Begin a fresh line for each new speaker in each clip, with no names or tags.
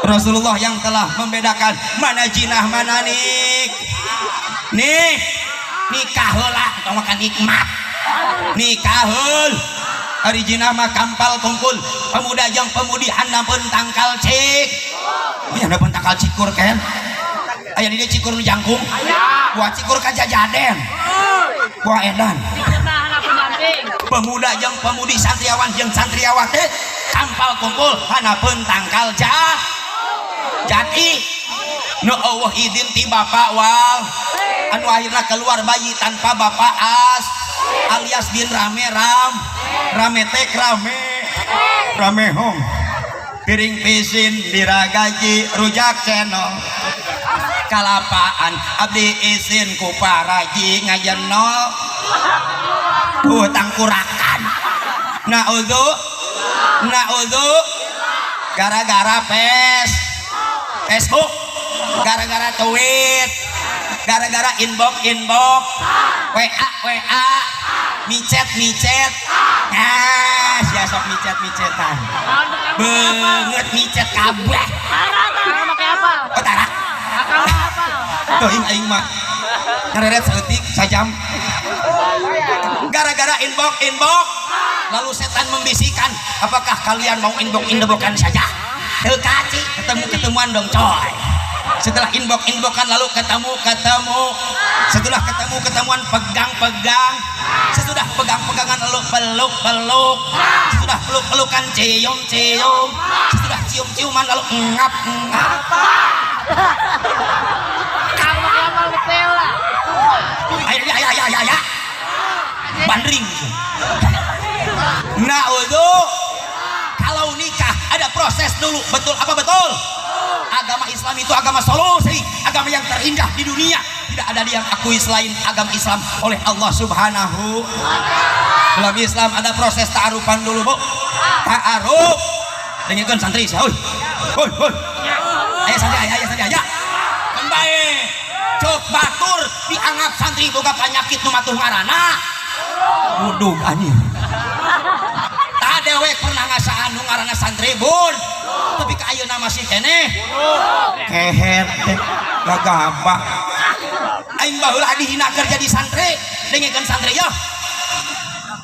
Rasulullah yang telah membedakan mana jinah mana nikah heula tong makan nikmat nikah heul ari jinah mah kampal kumpul pemuda jeung pemudi handapeun tangkal cik aya handapeun tangkal cikur kan aya di dieu cikur nu jangkung buat cikur ka jajaden buah edan pemuda jeung pemudi santriawan jeung santriawati kampal kumpul handapeun tangkal jati nu Allah izin ti bapak wal anu akhirna keluar bayi tanpa bapak alias bin rame tek rame hong piring pisin diragaji rujak cenong kalapaan abdi izin ku paraji ngajenol tangkurakan naudzu gara-gara Facebook gara-gara tweet gara-gara inbox WA micet sia sok micetan banget micet kabeh tarak tuh aing mah ngareret saeutik sajam gara-gara inbox lalu setan membisikkan apakah kalian mau inboxan saja kaci ketemuan dong coy setelah inboxan lalu setelah ketemuan pegang sesudah pegangan lalu peluk sesudah pelukan cium sesudah ciuman lalu ngap ya bandring nah kalau nikah ada proses dulu betul agama Islam itu agama solusi agama yang terindah di dunia tidak ada yang akui selain agama Islam oleh Allah Subhanahu dalam Islam ada proses ta'arufan dulu bu ta'aruf dengarkan santri hoi ayo santri aja kembali cok batur dianggap santri boga penyakit nu matuh ngaranna budug anjing tak dewek pernah ngasaan nu ngaranna santri bun tapi ke ayeuna masih keneh kehet gagabah aing baheula dihina kerja di santri dengekeun santri ya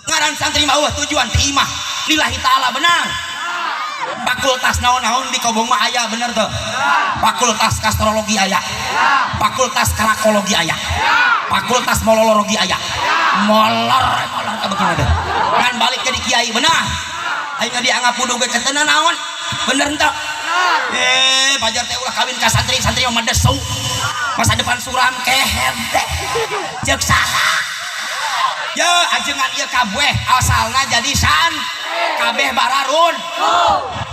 ngaran santri mah tujuan ti imah lillahi taala benar fakultas naon-naon di Kobong mah aya bener tuh fakultas astrologi aya fakultas karakologi aya fakultas molologi aya molor kabegina teh kan balik ke di kiai benar aing dianggap kudu ge keteunan naon bener entah pajar teh ulah kawin ka santri mah desu masa depan suram kehet ceuk saha ya ajengan ieu kabeh asalna jadi kabeh bararun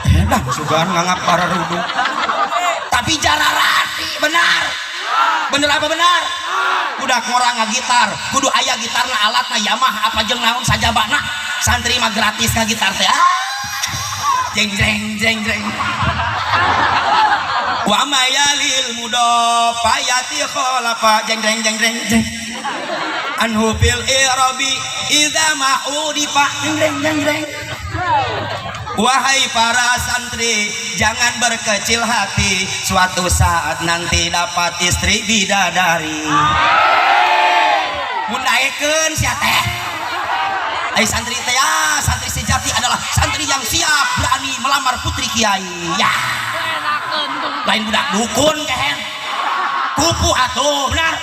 edan sugan nganggap bararun tapi jararati benar apa benar udah ngorang ngagitar kudu aya gitarna alatna Yamaha apa jeung naon sajabana santri mah gratis ngagitar teh jeng wa mayalil mudafayati khalafa jeng anhu fil irabi idza ma'udifa jeng wahai para santri jangan berkecil hati suatu saat nanti dapat istri bidadari mundaekeun sia teh ai santri teh ya santri sejati adalah santri yang siap berani melamar putri kiai ya lain budak dukun kehen kupu atuh benar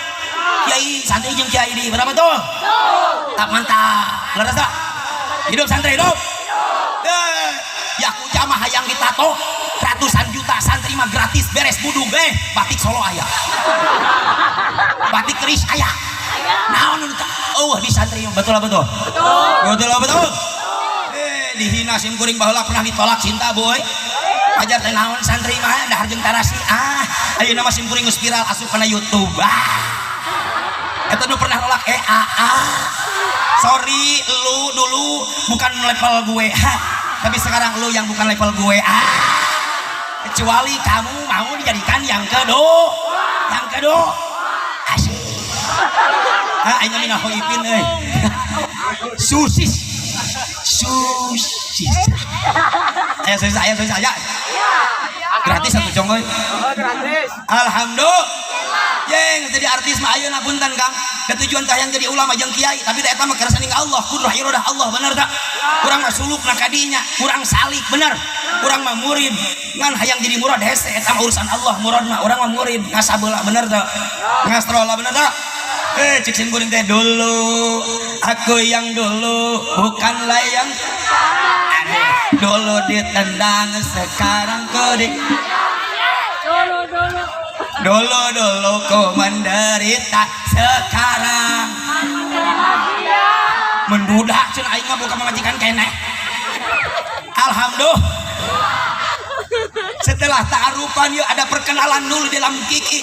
kiai santri jeung kiai di berapa tuh tak mantap leres tak hidup santri hidup ya ku jamah hayang ditato ratusan juta santri mah gratis beres budug batik Solo aya batik keris aya naon di santri betul dihina sim kuring baheula pernah ditolak cinta boy ajar teh naon santri mah dahar jeung tarasi ayeuna mah sim kuring geus viral asup kana YouTube eta nu pernah nolak sorry lu dulu bukan level gue tapi sekarang lu yang bukan level gue kecuali kamu mau dijadikan yang kedua asik aing mina hoipin susis ayo susis aja gratis satu tong euy. Alhamdulillah. Yang jadi artis mah ayeuna punten Kang. Da tujuan teh yang jadi ulama jeung kiai, tapi da eta mah kersani Allah, kudrah iradah Allah, bener tak? Urang mah sulukna kadinya, urang salik bener. Urang mah murid, ngan hayang jadi murad hese eta mah urusan Allah, murad mah urang mah murid, ngasabeula bener tak? Ngastrola bener tak? Cik sim kuring teh dulu, aku yang dulu, bukanlah yang dulu ditendang, sekarang kau dulu ku menderita, sekarang mendudak cun aing mah bukan majikan keneh. Alhamdulillah. Setelah ta'arufan yuk ada perkenalan dulu dalam kiki.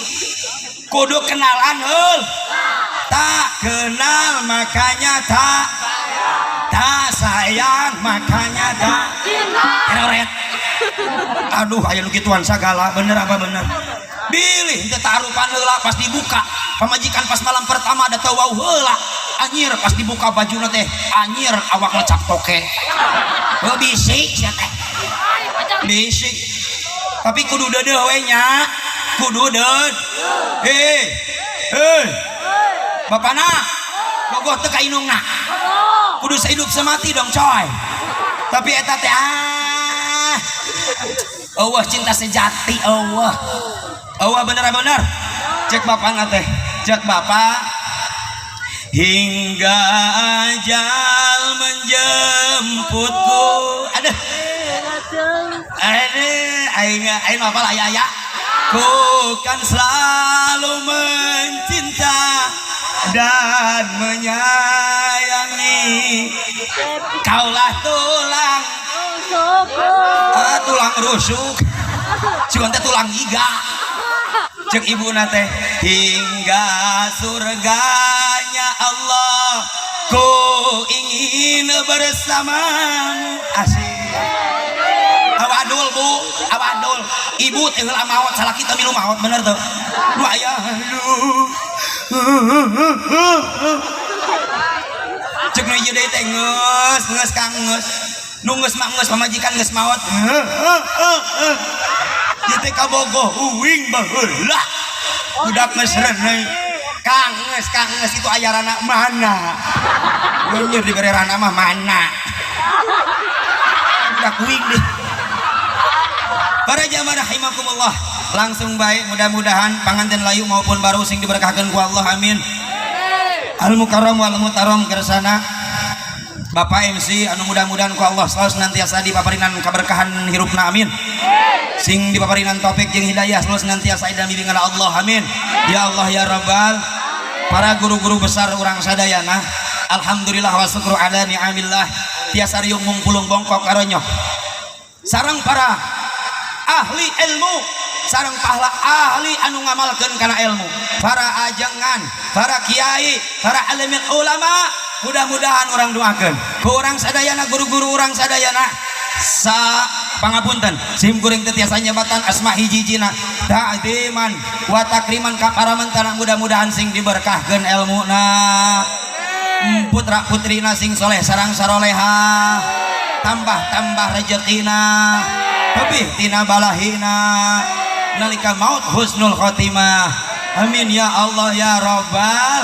Kudu kenalan heul. Tak kenal makanya tak sayang makanya tak teroret. Aduh aya nu kituan sagala bener apa bener. Bilih teu tarupan heula pas dibuka pamajikan pas malam pertama ada teu wau heula anyir pas dibuka bajuna teh anyir awakna cap toke. Heuh bisik sia teh. Bisik. Tapi kudu deudeuh we nya. Kudu deud. Bapana bogoh teu ka inungna. Kudu sehidup semati dong coy. Tapi eta teh Allah cinta sejati Allah. Allah bener-bener. Cek bapak teh. Cek bapak. Hingga ajal menjemputku. Aduh. Aing apa lah ya. Ku kan selalu mencinta dan menyayangi. Kaulah tulang rusuk. Cikon teh tulang iga. Cek ibu nate hingga surganya Allah ku ingin bersamamu. Asik. Awadul bu, awadul. Ibu teh heula maot salah kita milu maot bener tuh. Lu aya cek nu ieu deui teh geus Kang geus. Nu geus mah geus pamajikan geus maot. Ieu teh kabogoh uwing baheula. Budak geus reuneu. Kang geus itu ayarana mana? Nyeur dibere rana mah mana? Budak uwing deh. Para jamaah rahimakumullah, langsung baik mudah-mudahan panganten layu maupun baru sing diberkahkeun ku Allah amin. Al mukarram wal mutaram kersana Bapak MC anu mudah-mudahan ku Allah selalu senantiasa dipaparinan kaberkahan hirupna amin. Sing dipaparinan taufik jeung hidayah selalu senantiasa ida bimbingan Allah amin. Ya Allah ya Rabbal. Para guru-guru besar urang sadayana, alhamdulillah wa syukur ala ni'amillah. Tiasa riung mungpulung bongkok karonyo. Sareng para ahli ilmu, sareng pahala ahli anu ngamalkeun kana ilmu, para ajengan, para kiai, para alimul ulama, mudah-mudahan orang doakeun ku urang sadayana, guru-guru urang sadayana sa pangapunten sim kuring teh tiasa nyebatan asma hiji-hijina ta'dziman wa takriman ka para mentana, mudah-mudahan sing diberkahkeun ilmuna, putra putrina sing soleh sareng saroleha, tambah rezekina, lebih tina balahina, nalika maut husnul khotimah. Amin ya Allah ya Rabbal.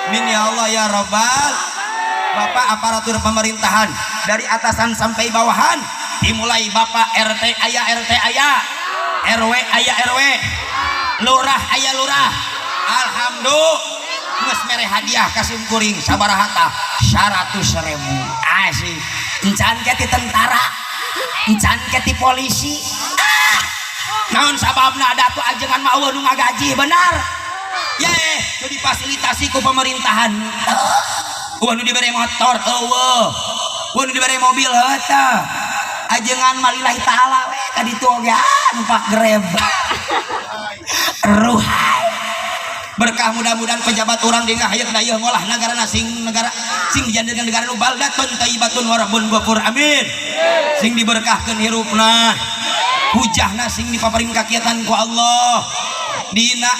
Amin ya Allah ya Rabbal. Bapak aparatur pemerintahan dari atasan sampai bawahan, dimulai Bapak RT aya, RW aya RW, lurah aya lurah. Alhamdulillah geus mere hadiah ka sim kuring sabaraha tah 100.000. Asik. Encan ke ti tentara, encan ke ti polisi. Naon sababna ada tuh ajengan mah eueuh nu ngagaji benar. Ye, nu difasilitasi ku pemerintahan. Eueuh nu dibere motor eueuh. Eueuh nu dibere mobil heuh. Ajengan mah lillahi taala we ka ditu oge numpak grab. Ruhai. Berkah mudah-mudahan pejabat orang di hayat daya ngolah negara sing dijadikan negara nu baldatun thayyibatun wa rabbun ghafur amin. Sing diberkahkeun hirupna, hujahna sing dipaparin kakiatan ku Allah. Dina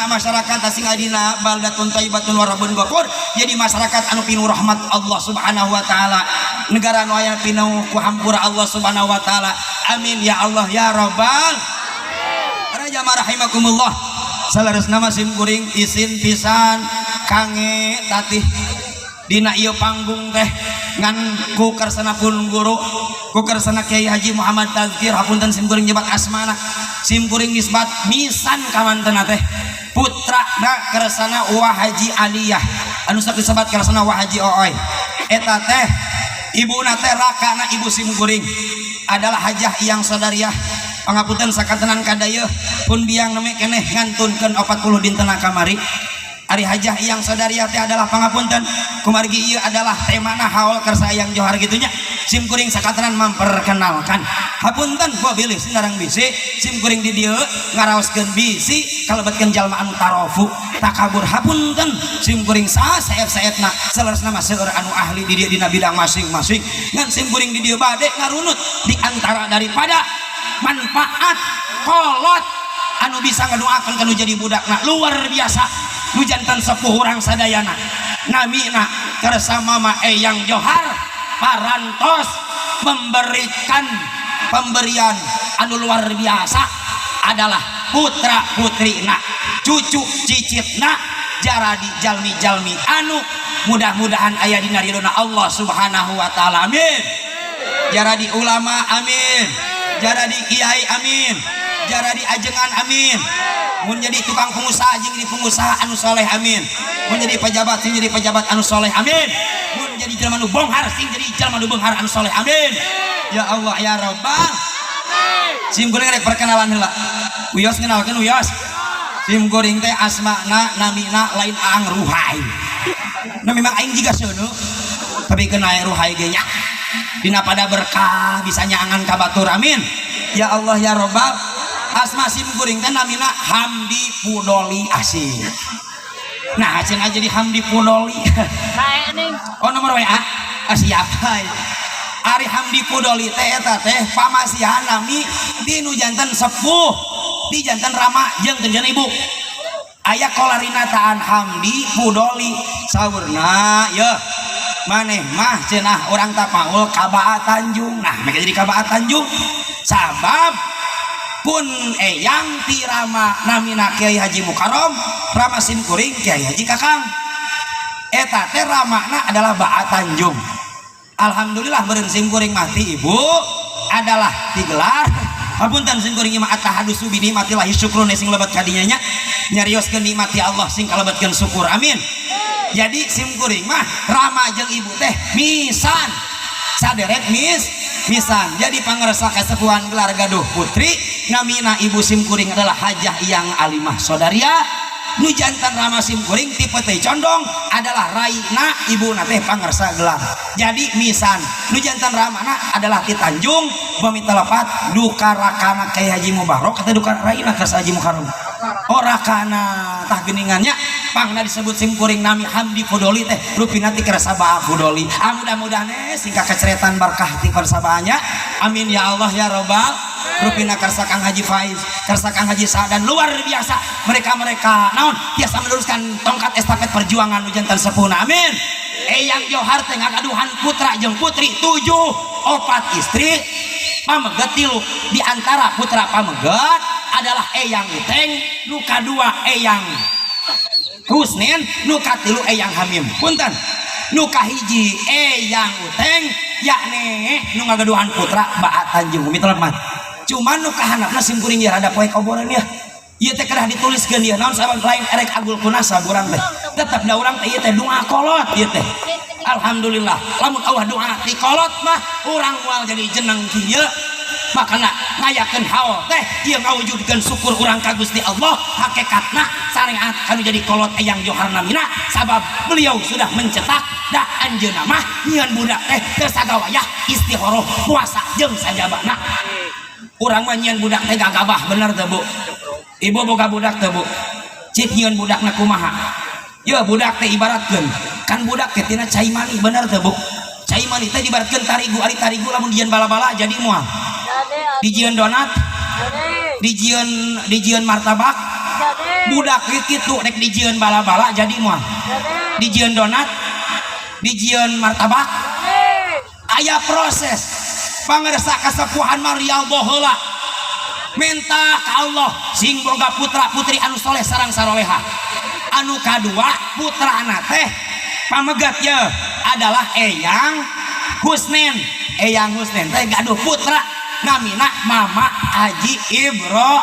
masyarakat sing adina baldatun thayyibatun wa rabbun ghafur, jadi masyarakat anu pinuh rahmat Allah Subhanahu wa taala. Negara nu aya pinuh ku hampura Allah Subhanahu wa taala. Amin ya Allah ya Rabbal. jamaah rahimakumullah. Salaresna mah sim kuring isin pisan kange tatih dina ieu panggung teh ngan ku kersana pun guru ku kersana Kiai Haji Muhammad Tazkir hapunten sim kuring nyebat asmana sim kuring nisbat misan kamantena teh putra na kersana Wah Haji Aliyah anu sakieu sebat kersana Wah Haji Ooy eta teh ibuna teh rakana ibu sim kuring adalah hajah yang sadariah pangapunten sakatenan kadaya pun biang neme keneh ngantunkeun 40 dintena kamari. Ari hajah yang sadariah teh adalah pangapunten kumargi ieu adalah temana haul kersa yang johar gitunya sim kuring sakatenan memperkenalkan hapunten gua bilih sinarang bisi sim kuring di dieu ngaraoskeun bisi kalebetkeun jalma anu tarofu takabur hapunten sim kuring saeep-saeepna saleresna mah seueur anu ahli di dieu dina bidang masing-masing ngan sim kuring di dieu bade ngarunut di antara daripada manfaat kolot anu bisa ngadoakeun kanu jadi budakna luar biasa nu jantan sepuh urang sadayana namina kersa mama Eyang Johar parantos memberikan pemberian anu luar biasa adalah putra putrina cucu cicitna jaradi jalmi-jalmi anu mudah-mudahan aya dina ridona Allah Subhanahu wa taala amin jaradi ulama amin jaradi kiai amin jaradi ajengan amin mun jadi tukang pengusaha jeung jadi pengusaha anu soleh amin mun jadi pejabat sing jadi pejabat anu soleh amin mun jadi jelema nu bonghar sing jadi jelema nu bonghar anu soleh amin ya Allah ya Rabbal sim kuring rek perkenalan heula Uyos ngenalkeun Uyos sim kuring teh asmana namina lain Aang Ruhai nah memang aing jiga seuneu tapi kenal Ruhai ge nya dina pada berkah bisa nyangan ka batur amin ya Allah ya Rabbal asma sim kuring teh namina Hamdi Pudoli asih nah cenah jadi Hamdi Pudoli oh nomor WA siap ari Hamdi Pudoli teh eta teh pamasihan nami di nu janten sepuh di janten rama jeung teu ibu aya kolarina taan Hamdi Pudoli saurna ye maneh mah cenah urang tapaul Kabaa Tanjung nah mereka jadi Kabaa Tanjung sabab pun eyang ti rama namina Kiai Haji Mukarrom rama sim kuring Kiai Haji Kakang eta teh ramana adalah Baa Tanjung alhamdulillah beureun sim kuring mah ti ibu adalah digelar hapunten sim kuring mah atahadusu bi nikmatillahi syukrun sing lebet kadinya nya nyarioskeun nikmati Allah sing kalebetkeun syukur amin jadi sim kuring mah rama jeung ibu teh misan saderet misan jadi pangersa kasepuhan gelar gaduh putri namina ibu sim kuring adalah hajah yang alimah sodaria nu jantan rama sim kuring tipe teh condong adalah raina ibu teh pangersa gelar jadi misan nu jantan ramana adalah ti Tanjung bami telepat duka rakana Kiai Haji Mubarok atau duka raina ka Haji Mukarrom oh rakana tah geuningannya pangna disebut sim kuring nami Hamdi Pudoli teh rupina ti kerasa Baa Pudoli mudah-mudahan singkat keceretan berkah ti persabanya amin ya Allah ya Rabbal rupina kersa Kang Haji Faiz kersa Kang Haji Sa'dan luar biasa mereka naon biasa meneruskan tongkat estafet perjuangan jantan sepuhna amin Eyang Johar teh ngagaduhan putra jeung putri 7 4 istri pameget tilu di antara putra pameget adalah Eyang Uteng nu kadua Eyang Husnin nu katilu Eyang Hamim punten nu kahiji Eyang Uteng yakni nu ngagaduhan putra Baa Tanjung umi telemat cuman nu kahanapna sim kuring ya rada poe koboran ya ieu teh kedah dituliskeun ieu naon sabab lain erek agul kunasa urang teh tetep da urang teh ieu teh doa kolot ieu teh alhamdulillah lamun Allah doa ti kolot mah urang moal jadi jeneng kieu makana ngayakeun haul teh ieu ngawujudkeun syukur urang ka Gusti Allah hakikatna syariat kanu jadi kolot Eyang Johar namina sabab beliau sudah mencetak da anjeunna mah nyieun budak teh teu sagawayah istikharah puasa jeung sajabana urang mah nyieun budak teh gagabah bener teh Bu ibu boga budak teh Bu cik nyieun budakna kumaha ye budak teh ibaratkeun kan budak teh tina cai mani bener teh Bu cai mani teh dibaratkeun tarigu ari tarigu lamun dijieun bala-bala jadi moal dijieun donat dijieun martabak budak kitu rek dijieun bala-bala jadi moal dijieun donat dijieun martabak aya proses pangersa kasepuhan Maria heula minta ka Allah sing boga putra putri anu soleh sareng saroleha. Anu kadua putra anak teh pamegat ya adalah Eyang Husnen. Eyang Husnen teh gaduh putra namina Mama Haji Ibrahim.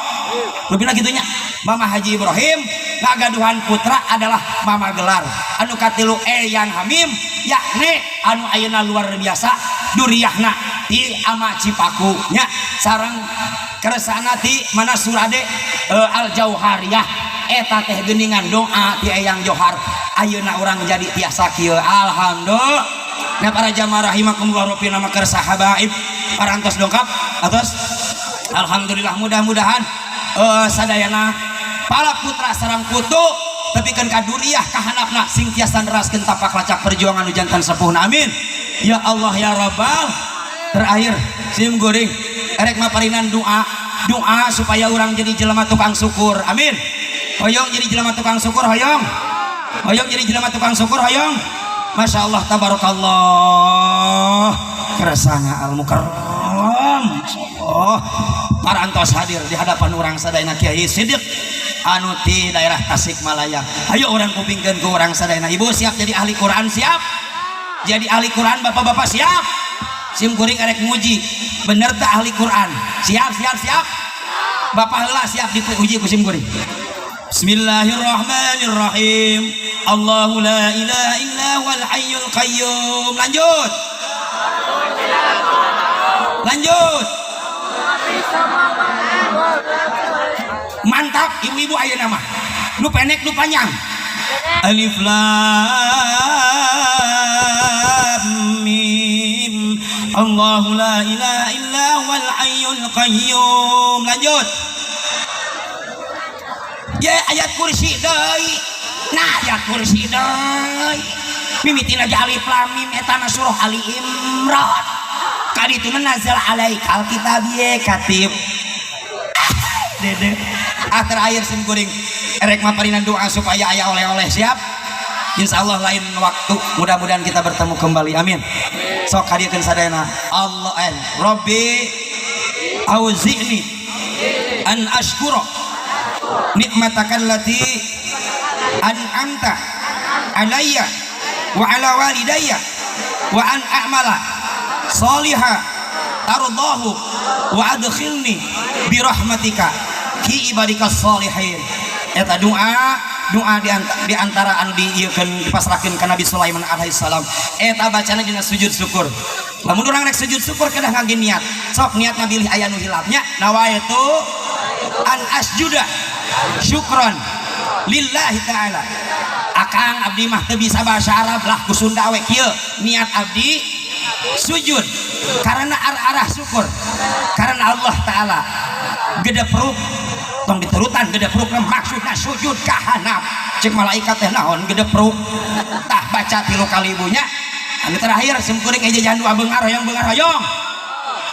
Lebih lagi gitunya Mama Haji Ibrahim ngagaduhan putra adalah Mama Gelar. Anu katilu Eyang Hamim yakni anu ayeuna luar biasa duriyahna di ama Cipaku nya sareng keresana ti mana surade Al Jauhariyah eta teh geuningan doa ti Eyang Johar ayeuna urang jadi tiasa kieu alhamdulillah. Nah para jamaah rahimakumullah rupi nama kersa habaib parantos dongkap atas alhamdulillah mudah-mudahan sadayana para putra sareng putu tepikeun ka duriyah kahanapna sing tiasa neraskeun tapak lacak perjuangan nu jantan sepuhna amin ya Allah ya Rabbal. Terakhir sim goreng erek maparinan doa supaya orang jadi jelema tukang syukur amin. Hoyong jadi jelema tukang syukur hoyong jadi jelema tukang syukur hoyong. Masya Allah tabarakallah keresana al mukarram. Oh parantos hadir di hadapan orang sadayana Kiai Sidik anu ti daerah Tasikmalaya. Ayo orang kupingkeun ke orang sadayana. Ibu siap jadi ahli Quran? Siap jadi ahli Quran? Bapak-bapak siap? Sim kuring arek nguji bener tak ahli Quran? Siap bapak heula siap diuji ku sim kuring. Bismillahirrahmanirrahim. Allahu la ilaha illa huwal hayyul qayyum. Lanjut mantap ibu-ibu ayeuna mah nu pendek nu panjang. Alif lam mim Allahu la ilaha illa huwal hayyul qayyum. Lanjut ya ayat kursi deui. Nah ayat kursi deui mimiti lagi alif lam mim eta na surah Ali Imran kaditu nazal alaikal kitab ye katib dede. Terakhir sim kuring erek maparinan doa supaya aya oleh-oleh. Siap insyaallah lain waktu mudah-mudahan kita bertemu kembali amin. Sok hadiekeun sadayana Allah Rabbi auzi'ni an ashkura nikmatakal lati an'amta alayya wa ala walidayya wa an a'mala salihah tardahu wa adkhilni bi rahmatika fi ibadikas salihin. Eta doa di antara anu dipasrahkeun ka Nabi Sulaiman alaihissalam eta bacana dina sujud syukur. Lamun urang rek sujud syukur kedah ngangge niat sok niat ngabilih aya nu hilapnya nawaitu an asjuda syukron lillahi ta'ala. Akang abdi mah teu bisa bahasa Arab lah ku Sunda we kieu niat abdi sujud karena arah syukur karena Allah Ta'ala gede peruk tong diterutan gede peruk maksudna sujud kahanap cek malaikat teh naon gede peruk tah baca 3 kali ibunya. Anu terakhir sim kuring eja jangan doa beungar hoyong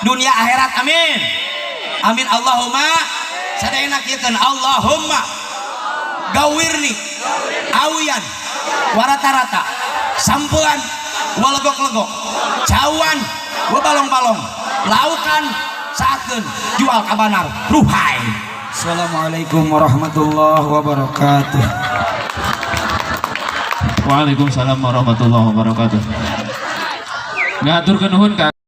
dunia akhirat amin amin. Allahumma sadayana kieukeun Allahumma gawirni awian warata-rata sampuan walegok-legok cawan wabalong-balong laukan saatkeun jual kabanar ruhai. Assalamualaikum warahmatullahi wabarakatuh.
Waalaikumsalam warahmatullahi wabarakatuh. Ngaturkeun nuhun ka